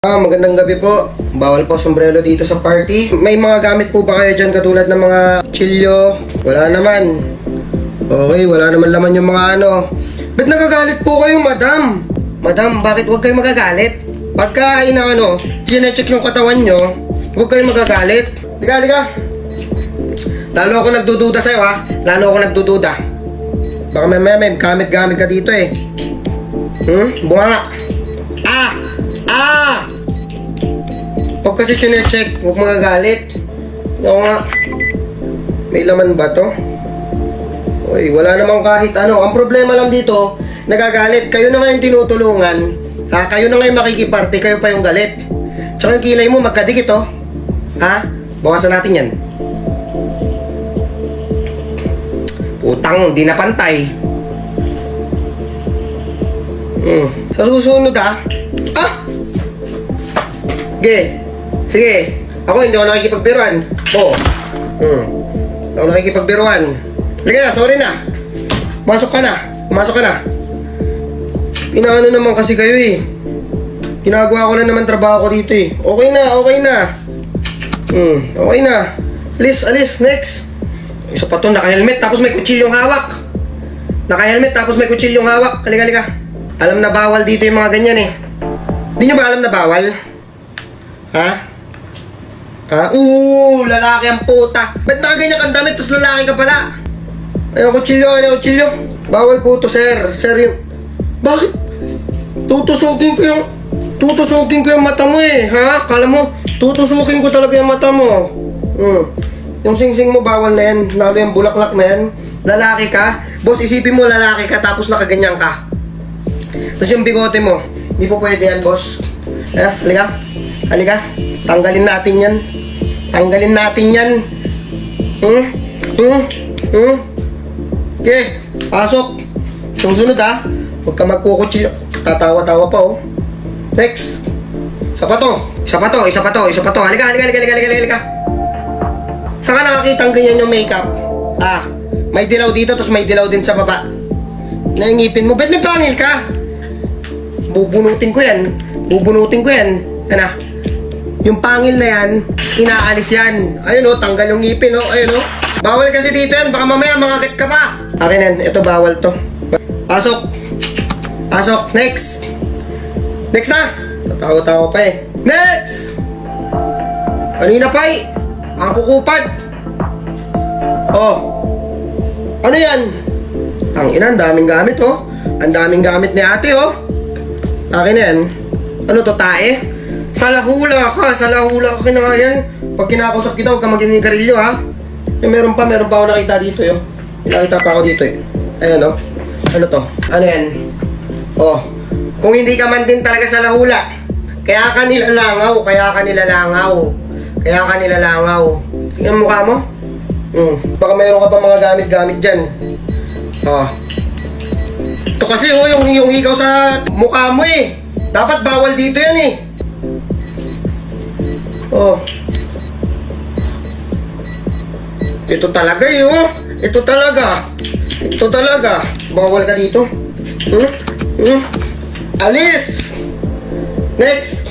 Magandang gabi po. Bawal po sombrero dito sa party. May mga gamit po ba kayo dyan katulad ng mga kutsilyo? Wala naman. Okay, wala naman laman yung mga ano. Ba't nagagalit po kayo, madam? Madam, bakit huwag kayo magagalit? Pagka chinecheck yung katawan nyo, huwag kayo magagalit. Liga. Lalo ako nagdududa sa'yo, ha? Lalo ako nagdududa. Baka may gamit-gamit ka dito, eh. Bunga nga. Pag kasi chinecheck, huwag magagalit. Oo nga. May laman ba to? Uy, wala namang kahit ano. Ang problema lang dito, nagagalit. Kayo na ngayon tinutulungan. Ha? Kayo na ngayon makikiparte, kayo pa yung galit. Tsaka yung kilay mo, magkadikit, oh. Ha? Bawasan natin yan. Putang, di na pantay. Sa susunod, ha? Sige. Ako hindi ako nakikipagbiruan. Hindi ako nakikipagbiruan. Liga na, sorry na. Pumasok ka na. Pinaano naman kasi kayo, eh. Ginagawa ko na naman trabaho ko dito, eh. Okay na. Okay na. Alis, next. Isa pa to, naka-helmet tapos may kutsilyong hawak. Halika. Alam na bawal dito yung mga ganyan, eh. Hindi nyo ba alam na bawal? Ha? Lalaki ang puta. Ba't nakaganyan kang damit tapos lalaki ka pala? Ano kutsilyo? Bawal po to, sir. Sir, yung... Bakit? Tutusukin ko yung mata mo, eh. Ha? Kala mo, tutusukin ko talaga yung mata mo. Yung singsing mo, bawal na yan. Lalo yung bulaklak na yan. Lalaki ka. Boss, isipin mo lalaki ka tapos nakaganyan ka. Tapos yung bigote mo, hindi po pwede yan, boss. Halika. Tanggalin natin yan. Okay, pasok. Susunod, ha. Huwag ka magkukutsi. Tatawa-tawa pa, oh. Next. Isa pa to. Halika. Saan ka nakakitang ganyan yung makeup? May dilaw dito, tapos may dilaw din sa baba. Naingipin mo. Ba't may pangil ka? Bubunutin ko yan. Ano? Yung pangil na yan, inaalis yan. Ayun, oh, tanggal yung ngipin, oh. Ayun, oh. Bawal kasi dito yan. Baka mamaya mangagat ka pa. Akin yan. Ito, bawal to. Pasok. Next na. Tatawa-tawa pa, eh. Next! Kanina pa, eh. Ang kukupad. Oh. Ano yan? Tangina, ang daming gamit, oh. Ang daming gamit ni ate, oh. Akin na yan. Ano to, tae? Salahula ka na nga yan. Pag kinakausap kita, huwag ka mag-inigarilyo, ha? Meron pa ako nakita dito, yo. Nakita pa ako dito, eh. Ayan, oh. Ano to? Ano yan? Oh. Kung hindi ka man din talaga salahula, kaya ka nilalangaw. Tingnan mo mukha mo. Baka mayroon ka pa mga gamit-gamit dyan. Oh. Ito kasi, oh, yung ikaw sa mukha mo, eh. Dapat bawal dito yan, eh. Oh. Ito talaga, oh. Ito talaga. Bawal ka dito. Alis! Next!